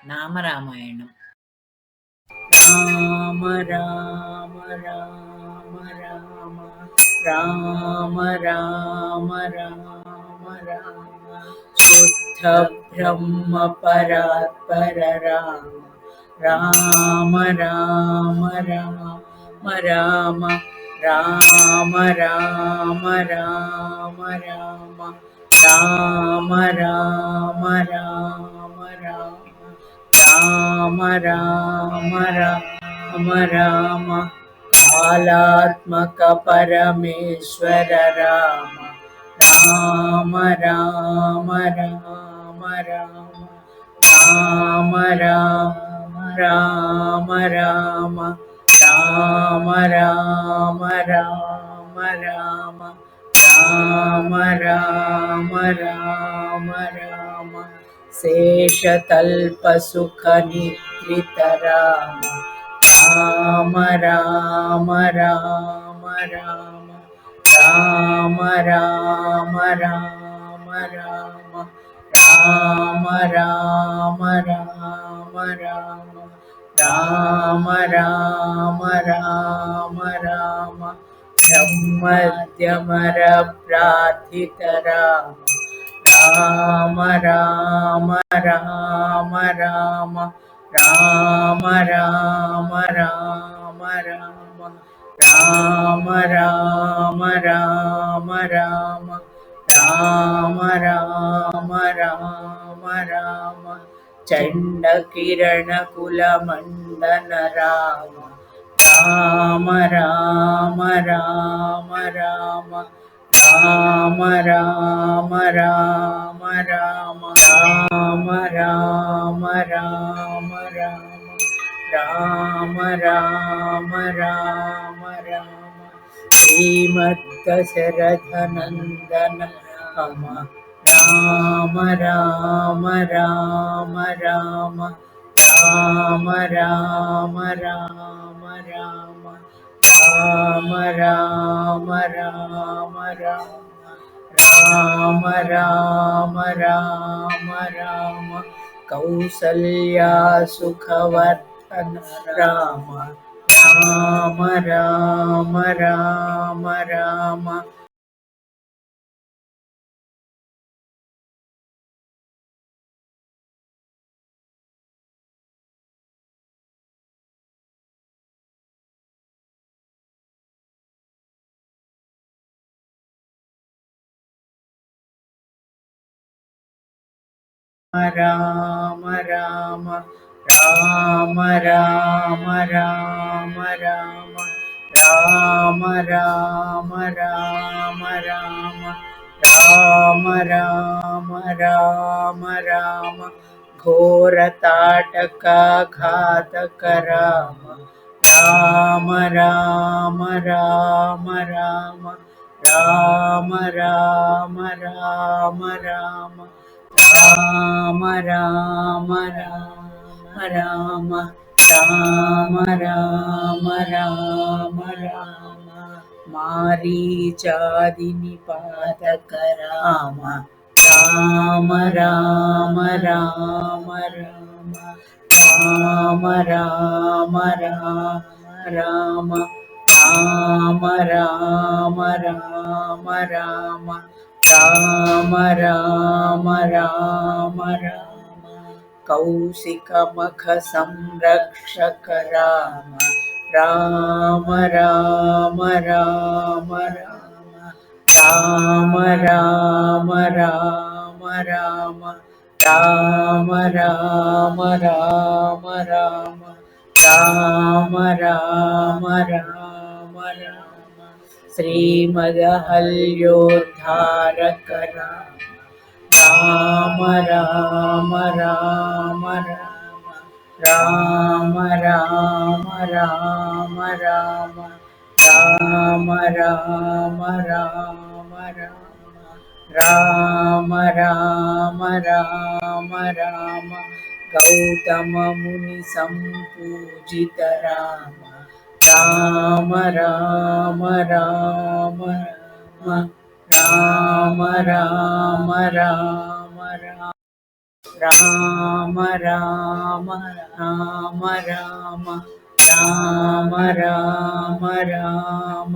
నామరామాయణం. రామ రామ రామ రామ రామ రామ రామ రామ శుద్ధ బ్రహ్మ పరాత్పర రామ రామ రామ రామ రామ రామ రామ రామ రామ రామ రామ రామ రామ రామ రామ కాళాత్మక పరమేశ్వర రామ రామ రామ రామ రామ రామ రామ రామ రామ రామ రామ రామ రామ రామ రామ రామ శేషతల్పసుఖనిద్రిత రామ రామ రామ రామ రామ రామ రామ రామ రామ రామ రామ రామ రామ రామ రామ రామ రామ బ్రహ్మద్యమర ప్రార్థిత రామ రామ రామ రామ రామ రామ రామ రామ రామ రామ రామ రామ రామ రామ రామ రామ రామ చండకిరణకులమండన రామ రామ రామ రామ రామ రామ రామ రామ రామ రామ రామ రామ రామ రామ రామ రామ శ్రీమద్దశరథనందన రామ రామ రామ రామ రామ రామ రామ రామ రామ రామ రామ రామ రామ రామ రామ రామ కౌసల్యా సుఖవర్ధన రామ రామ రామ రామ రామ రామ రామ రామ రామ రామ రామ రామ రామ రామ రామ రామ రామ రామ రామ ఘోరతాటక ఘాతక రామ రామ రామ రామ రామ రామ రామ రామ రామ రామ రామ రామ రామ రామ రామ రామ రామ మారీచాదిని పాదక రామ రామ రామ రామ రామ రామ రామ రామ రామ రామ రామ రామ రామ రామ రామ రామ కౌశికమఖ సంరక్షక రామ రామ రామ రామ రామ రామ రామ రామ రామ రామ రామ రామ రామ రామ రామ రామ శ్రీమదహల్యోద్ధారక రామ రామ రామ రామ రామ రామ రామ రామ రామ రామ రామ రామ రామ రామ గౌతమ ముని సంపూజిత రామ రామ రామ రామ రామ రామ రామ రామ రామ రామ రామ రామ రామ రామ రామ రామ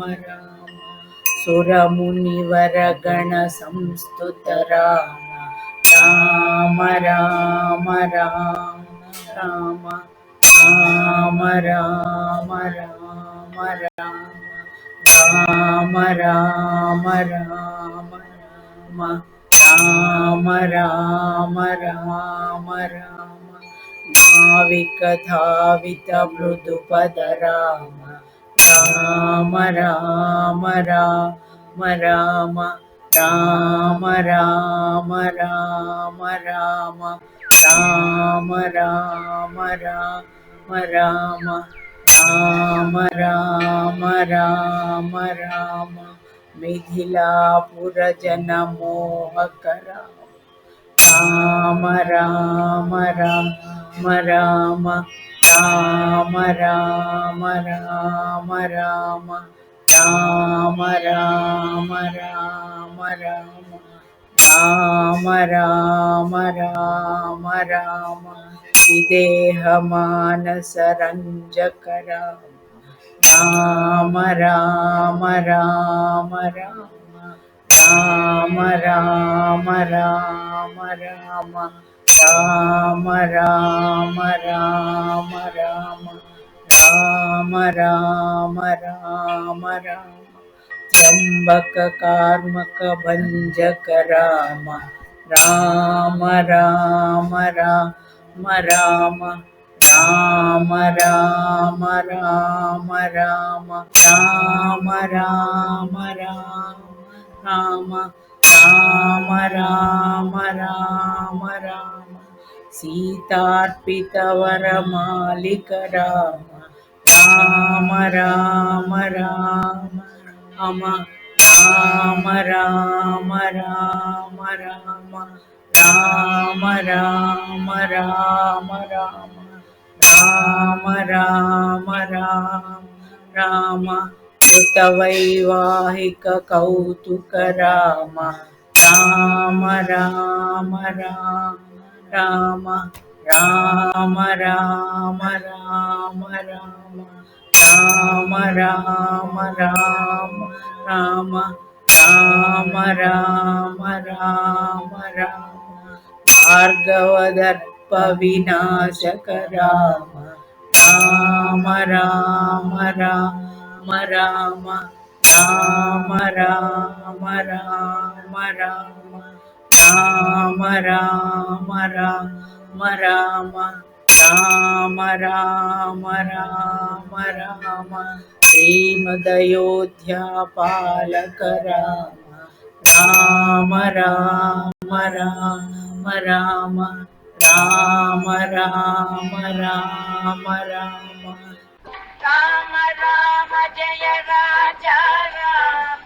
సురమునివరగణ సంస్తుత రామ రామ రామ రామ రామ రామ రామ రామ రామ రామ రామ రామ రామ రామ రామ రామ నావికధావిత మృదుపద రామ రామ రామ రామ రామ రామ రామ రామ రామ రామ రామ రామ రామ రామ రామ రామ రామ మిథిలాపుర జన మోహక రామ రామ రామ రామ రామ రామ రామ రామ రామ రామ రామ రామ రామ రామ రామ విదేహ మానస రంజక రామ రామ రామ రామ రామ రామ రామ రామ రామ రామ రామ రామ రామ రామ రామ రామ త్ర్యంబక కార్మక భంజక రామ రామ రామ రామ రామ రామ రామ రామ రామ రామ రామ రామ రామ రామ రామ రామ సీతార్పిత వరమాలిక రామ రామ రామ రామ రామ రామ రామ రామ రామ రామ రామ రామ రామ రామ రామ రామ రామ కృతవైవాహిక కౌతుక రామ రామ రామ రామ రామ రామ రామ రామ రామ రామ రామ రామ రామ రామ రామ రామ భార్గవదర్ప వినాశక రామ రామ రామ రామ రామ రామ రామ రామ రామ రామ రామ రామ రామ రామ రామ రామ రామ శ్రీమదయోధ్యా పాలక రామ రామ రామ రామ రామ రామ రామ రామ రామ రామ రామ జయ రాజా రామ